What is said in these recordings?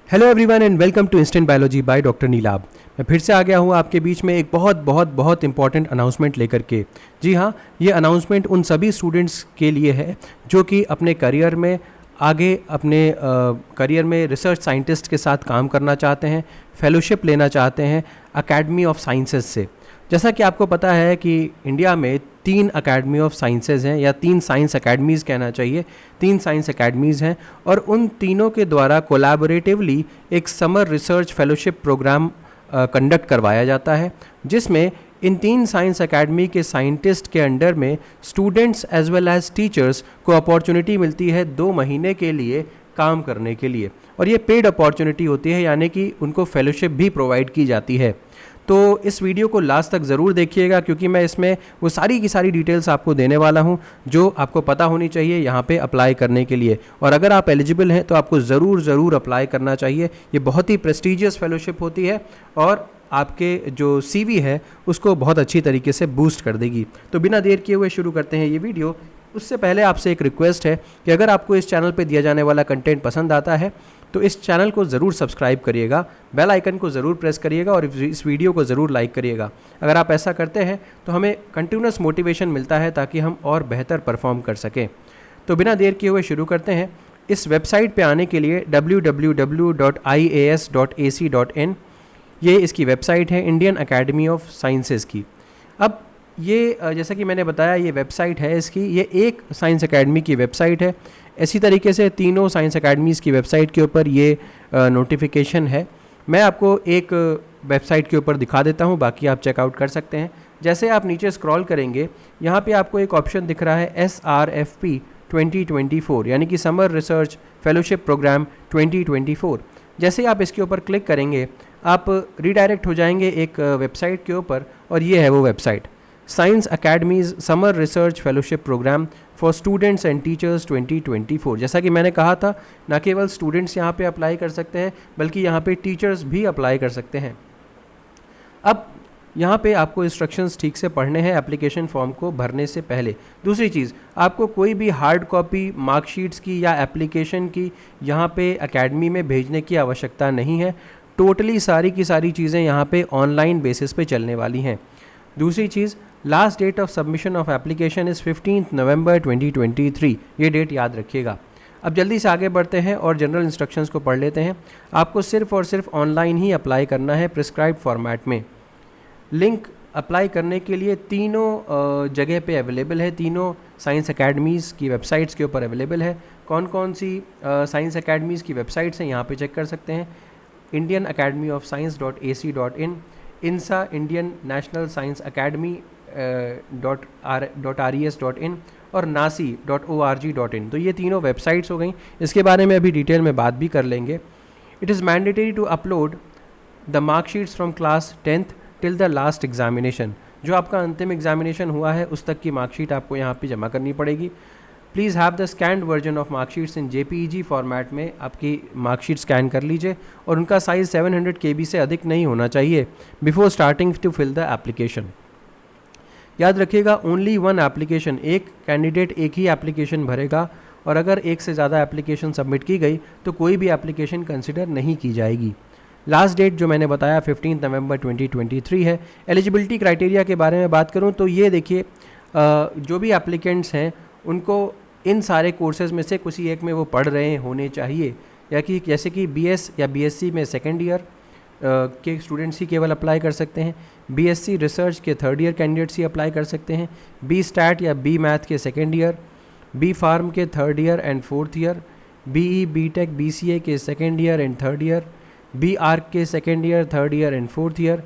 Hello everyone and welcome to instant biology by doctor Neelab. मैं फिर से आ गया हूँ आपके बीच में एक बहुत बहुत बहुत इंपॉर्टेंट अनाउंसमेंट लेकर के। जी हाँ, ये अनाउंसमेंट उन सभी स्टूडेंट्स के लिए है जो कि अपने करियर में आगे अपने करियर में रिसर्च साइंटिस्ट के साथ काम करना चाहते हैं, फेलोशिप लेना चाहते हैं अकेडमी ऑफ साइंसेज से। जैसा कि आपको पता है कि इंडिया में 3 अकेडमी ऑफ साइंसेज हैं, या 3 साइंस अकेडमीज़ कहना चाहिए, 3 साइंस अकेडमीज़ हैं, और उन तीनों के द्वारा कोलैबोरेटिवली एक summer research fellowship program conduct करवाया जाता है, जिसमें इन 3 साइंस अकेडमी के साइंटिस्ट के अंडर में students as well as teachers को अपॉर्चुनिटी मिलती है 2 महीने के लिए काम करने के लिए, और ये पेड अपॉर्चुनिटी होती है, यानी कि उनको फेलोशिप भी प्रोवाइड की जाती है। तो इस वीडियो को लास्ट तक ज़रूर देखिएगा, क्योंकि मैं इसमें वो सारी की सारी डिटेल्स आपको देने वाला हूं जो आपको पता होनी चाहिए यहाँ पे अप्लाई करने के लिए। और अगर आप एलिजिबल हैं तो आपको ज़रूर अप्लाई करना चाहिए। ये बहुत ही प्रेस्टिजियस फेलोशिप होती है और आपके जो CV है उसको बहुत अच्छी तरीके से बूस्ट कर देगी। तो बिना देर किए हुए शुरू करते हैं ये वीडियो। उससे पहले आपसे एक रिक्वेस्ट है कि अगर आपको इस चैनल पे दिया जाने वाला कंटेंट पसंद आता है तो इस चैनल को ज़रूर सब्सक्राइब करिएगा, बेल आइकन को ज़रूर प्रेस करिएगा और इस वीडियो को ज़रूर लाइक करिएगा। अगर आप ऐसा करते हैं तो हमें कंटिन्यूस मोटिवेशन मिलता है ताकि हम और बेहतर परफॉर्म कर सकें। तो बिना देर किए हुए शुरू करते हैं। इस वेबसाइट पे आने के लिए www.ias.ac.in ये इसकी वेबसाइट है, इंडियन अकेडमी ऑफ साइंसेज़ की। अब ये जैसा कि मैंने बताया, ये वेबसाइट है इसकी, ये एक साइंस अकेडमी की वेबसाइट है। इसी तरीके से तीनों साइंस अकेडमीज़ की वेबसाइट के ऊपर ये नोटिफिकेशन है। मैं आपको एक वेबसाइट के ऊपर दिखा देता हूँ, बाकी आप चेकआउट कर सकते हैं। जैसे आप नीचे स्क्रॉल करेंगे, यहाँ पे आपको एक ऑप्शन दिख रहा है SRFP 2024, यानी कि समर रिसर्च फेलोशिप प्रोग्राम 2024। जैसे आप इसके ऊपर क्लिक करेंगे, आप रीडायरेक्ट हो जाएंगे एक वेबसाइट के ऊपर, और ये है वो website, science academies summer research fellowship program for students and teachers 2024। जैसा कि मैंने कहा था, न केवल स्टूडेंट्स यहाँ पे अप्लाई कर सकते हैं बल्कि यहाँ पे टीचर्स भी अप्लाई कर सकते हैं। अब यहाँ पे आपको इंस्ट्रक्शंस ठीक से पढ़ने हैं एप्लीकेशन फॉर्म को भरने से पहले। दूसरी चीज़, आपको कोई भी हार्ड कॉपी मार्कशीट्स की या एप्लीकेशन की यहाँ पे एकेडमी में भेजने की आवश्यकता नहीं है। टोटली सारी की सारी चीज़ें यहाँ पे ऑनलाइन बेसिस पे चलने वाली हैं। दूसरी चीज़, last date of submission of application is 15 November 2023। ये डेट याद रखिएगा। अब जल्दी से आगे बढ़ते हैं और जनरल इंस्ट्रक्शंस को पढ़ लेते हैं। आपको सिर्फ और सिर्फ ऑनलाइन ही अप्लाई करना है, प्रिस्क्राइब फॉर्मेट में। लिंक अप्लाई करने के लिए तीनों जगह पे अवेलेबल है, तीनों साइंस अकेडमीज़ की वेबसाइट्स के ऊपर अवेलेबल है। कौन कौन सी साइंस अकेडमीज़ की वेबसाइट्स हैं यहाँ पे चेक कर सकते हैं। इंडियन अकेडमी ऑफ साइंस.ac.in, INSA Indian national science academy .res.in और nasi.org.in। तो ये तीनों वेबसाइट्स हो गई। इसके बारे में अभी डिटेल में बात भी कर लेंगे। It is mandatory to upload the marksheets from class 10th till the last examination. जो आपका अंतिम एग्जामिनेशन हुआ है उस तक की मार्कशीट आपको यहाँ पे जमा करनी पड़ेगी। Please have the scanned version of marksheets in JPEG format में आपकी मार्कशीट स्कैन कर लीजिए, और उनका साइज़ 700 KB से अधिक नहीं होना चाहिए before starting to fill the application. याद रखिएगा, ओनली 1 एप्लीकेशन, एक कैंडिडेट एक ही एप्लीकेशन भरेगा, और अगर एक से ज़्यादा एप्लीकेशन सबमिट की गई तो कोई भी एप्लीकेशन कंसिडर नहीं की जाएगी। लास्ट डेट जो मैंने बताया 15 नवंबर 2023 है। एलिजिबिलिटी क्राइटेरिया के बारे में बात करूं तो ये देखिए, जो भी एप्लीकेंट्स हैं उनको इन सारे कोर्सेज़ में से किसी एक में वो पढ़ रहे होने चाहिए, या कि जैसे कि BS या BSc में सेकेंड ईयर के स्टूडेंट्स ही केवल अप्लाई कर सकते हैं। BSc रिसर्च के 3rd ईयर कैंडिडेट्स ही अप्लाई कर सकते हैं। B स्टैट या B मैथ के सेकेंड ईयर, B फार्म के 3rd year and 4th year, BE BTech BCA के second year and 3rd year, B arch के second year 3rd year and 4th year,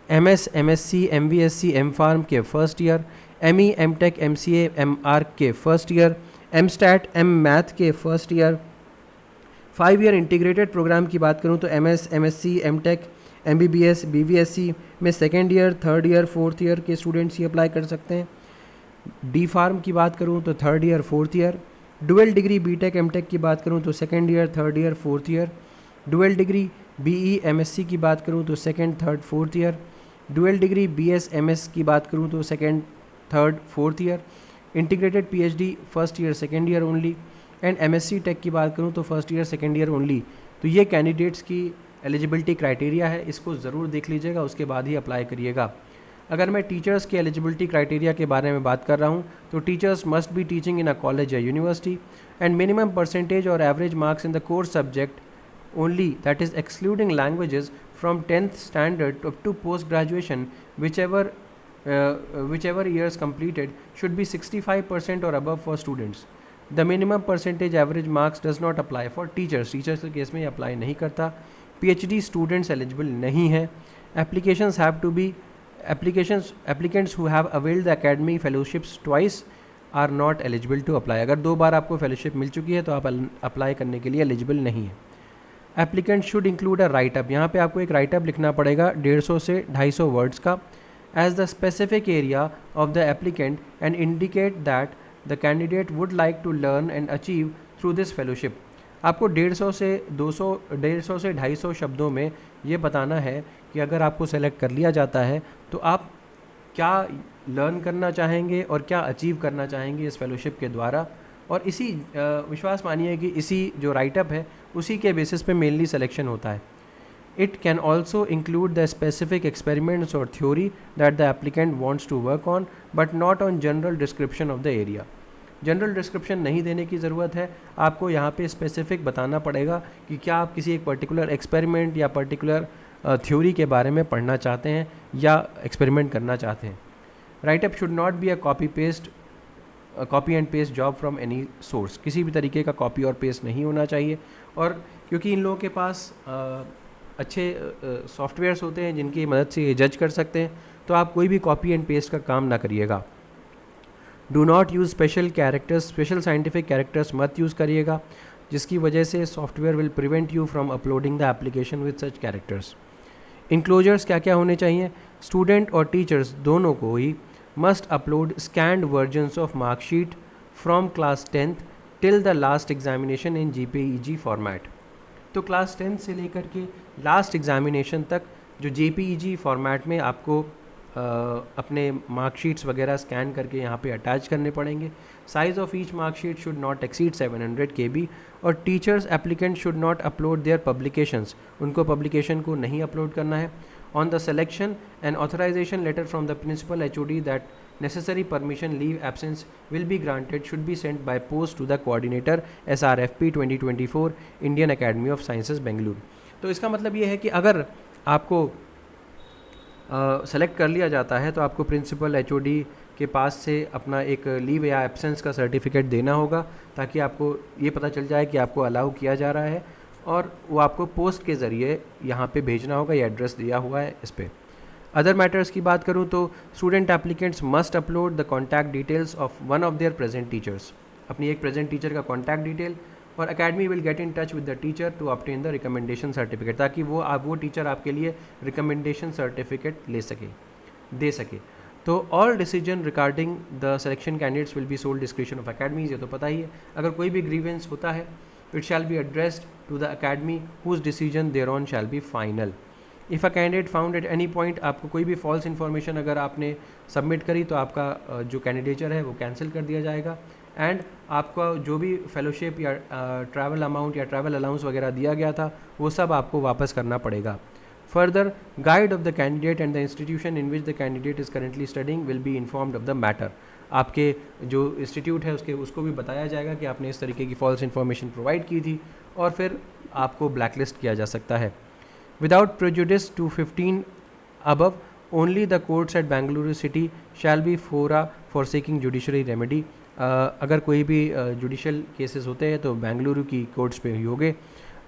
MS MSc MVSc M pharm के 1st year, ME MTech MCA M arch के 1st year, M stat M math के 1st year. 5 year integrated programme की बात करूं तो MS MSc MTech MBBS BVSc में second year 3rd year 4th year के students ही apply कर सकते हैं। D फार्म की बात करूं तो 3rd year 4th year. Dual degree BTech MTech की बात करूं तो second year 3rd year 4th year. Dual degree BE MSc की बात करूं तो second 3rd 4th year. Dual degree BS MS की बात करूं तो second 3rd 4th year. Integrated PhD 1st year 2nd year only. And MSc tech की बात करूं तो 1st year 2nd year only. तो ये कैंडिडेट्स की एलिजिबिलिटी क्राइटेरिया है, इसको ज़रूर देख लीजिएगा, उसके बाद ही अप्लाई करिएगा। अगर मैं टीचर्स के एलिजिबिलिटी क्राइटेरिया के बारे में बात कर रहा हूँ तो teachers must be teaching in a college या यूनिवर्सिटी एंड मिनिमम परसेंटेज और average marks in the course subject only, that is excluding languages, from 10th standard up to post graduation, whichever years completed, should be 65% or above for students. The minimum percentage average marks does not apply for teachers के case में ये apply नहीं करता। PhD students eligible नहीं है। Applicants who have availed the academy fellowships twice are not eligible to apply। अगर 2 बार आपको fellowship मिल चुकी है तो आप अप्लाई करने के लिए एलिजिबल नहीं है। Applicant should include a right up, यहाँ पे आपको एक राइट अप लिखना पड़ेगा 150 से 250 वर्ड्स का, as the specific area of the applicant and indicate that the candidate would like to learn and achieve through this fellowship. आपको 150 से 250 शब्दों में ये बताना है कि अगर आपको सेलेक्ट कर लिया जाता है तो आप क्या लर्न करना चाहेंगे और क्या अचीव करना चाहेंगे इस फेलोशिप के द्वारा। और इसी विश्वास मानिए कि इसी जो राइटअप है उसी के बेसिस पे मेनली सिलेक्शन होता है। It can also include the specific experiments और theory that the applicant wants to work on but not on general description of the area. General description नहीं देने की ज़रूरत है, आपको यहाँ पे स्पेसिफिक बताना पड़ेगा कि क्या आप किसी एक पर्टिकुलर एक्सपेरिमेंट या पर्टिकुलर थ्योरी के बारे में पढ़ना चाहते हैं या एक्सपेरिमेंट करना चाहते हैं। Writeup should not be a copy and paste job from any source, किसी भी तरीके का कॉपी और पेस्ट नहीं होना चाहिए। और क्योंकि इन लोगों के पास अच्छे सॉफ्टवेयर्स होते हैं जिनकी मदद से ये जज कर सकते हैं, तो आप कोई भी कॉपी एंड पेस्ट का काम ना करिएगा। Do not use special scientific characters मत यूज़ करिएगा, जिसकी वजह से software will prevent you from uploading the application with such characters. Enclosures क्या क्या होने चाहिए, स्टूडेंट और टीचर्स दोनों को ही must upload scanned versions of mark sheet from class 10th till the last examination in JPEG format। तो class 10 से लेकर के लास्ट एग्जामिनेशन तक जो JPEG फॉर्मेट में आपको अपने मार्कशीट्स वगैरह स्कैन करके यहाँ पे अटैच करने पड़ेंगे। Size of each marksheet should not exceed 700 KB। और teachers applicant should not upload their publications, उनको पब्लिकेशन को नहीं अपलोड करना है। On the selection, an authorization letter from the principal HOD that necessary permission leave absence will be granted should be sent by post to the coordinator SRFP 2024 Indian Academy of Sciences Bengaluru। तो इसका मतलब ये है कि अगर आपको select कर लिया जाता है तो आपको प्रिंसिपल HOD के पास से अपना एक लीव या एब्सेंस का सर्टिफिकेट देना होगा, ताकि आपको ये पता चल जाए कि आपको अलाउ किया जा रहा है, और वो आपको पोस्ट के ज़रिए यहाँ पे भेजना होगा, ये एड्रेस दिया हुआ है इस पर। अदर मैटर्स की बात करूँ तो student applicants must upload the contact details of one of their present teachers, अपनी एक प्रेजेंट टीचर का कॉन्टैक्ट डिटेल, और academy will get in touch with the teacher to obtain the recommendation certificate, ताकि वो टीचर आपके लिए recommendation certificate दे सके। तो all decision regarding the selection candidates will be sole description of academies, ये तो पता ही है। अगर कोई भी ग्रीवेंस होता है it shall be addressed to the academy whose decision thereon shall be final। if a candidate found at any point, आपको कोई भी false information अगर आपने सबमिट करी तो आपका जो कैंडिडेचर है वो कैंसिल कर दिया जाएगा, एंड आपका जो भी फेलोशिप या ट्रैवल अमाउंट या ट्रैवल अलाउंस वगैरह दिया गया था वो सब आपको वापस करना पड़ेगा। Further guide of the candidate and the institution in which the candidate is currently studying will be informed of the matter. आपके जो इंस्टीट्यूट है उसको भी बताया जाएगा कि आपने इस तरीके की फॉल्स इन्फॉर्मेशन प्रोवाइड की थी, और फिर आपको ब्लैकलिस्ट किया जा सकता है। Without prejudice to 15 above, only the courts at Bengaluru city shall be fora for seeking judiciary remedy. अगर कोई भी जुडिशल केसेस होते हैं तो बेंगलुरु की कोर्ट्स पे ही होंगे।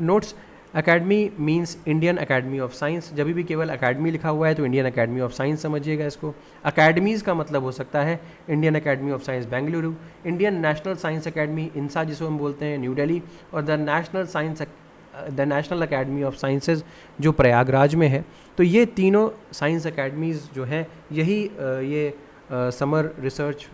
Notes, academy means Indian academy of science, जब भी केवल अकेडमी लिखा हुआ है तो इंडियन अकेडमी ऑफ साइंस समझिएगा इसको। अकेडमीज़ का मतलब हो सकता है Indian academy of science Bengaluru, Indian national science academy INSA जिसको हम बोलते हैं न्यू दिल्ली, और the national academy of sciences जो प्रयागराज में है। तो ये तीनों साइंस अकेडमीज़ जो हैं यही ये summer research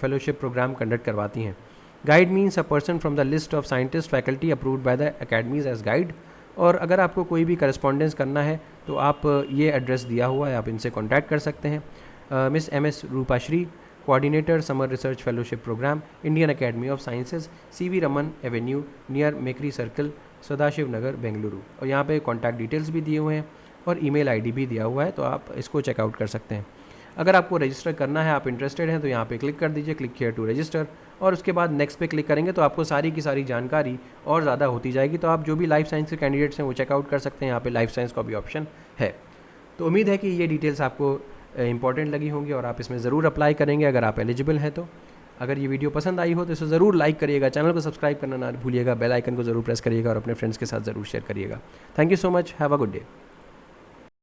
fellowship program conduct करवाती हैं। Guide means a person from the list of scientist faculty approved by the academies as guide. और अगर आपको कोई भी करस्पॉन्डेंस करना है तो आप ये एड्रेस दिया हुआ है, आप इनसे कॉन्टैक्ट कर सकते हैं। Miss MS Rupashree, coordinator summer research fellowship program, Indian academy of sciences, CV Raman avenue near Mekhri circle, Sadashiv Nagar Bengaluru, और यहाँ पे कॉन्टैक्ट डिटेल्स भी दिए हुए हैं और ईमेल आईडी भी दिया हुआ है, तो आप इसको चेकआउट कर सकते हैं। अगर आपको रजिस्टर करना है, आप इंटरेस्टेड हैं, तो यहाँ पे क्लिक कर दीजिए, क्लिक हियर टू रजिस्टर, और उसके बाद नेक्स्ट पे क्लिक करेंगे तो आपको सारी की सारी जानकारी और ज़्यादा होती जाएगी। तो आप जो भी लाइफ साइंस के कैंडिडेट्स हैं वो चेकआउट कर सकते हैं, यहाँ पे लाइफ साइंस का भी ऑप्शन है। तो उम्मीद है कि ये डिटेल्स आपको इंपॉर्टेंट लगी होंगी और आप इसमें ज़रूर अप्लाई करेंगे अगर आप एलिजिबल हैं तो। अगर ये वीडियो पसंद आई हो तो इसे ज़रूर लाइक करिएगा, चैनल को सब्सक्राइब करना ना भूलिएगा, बेल आइकन को ज़रूर प्रेस करिएगा और अपने फ्रेंड्स के साथ ज़रूर शेयर करिएगा। Thank you so much, have a good day.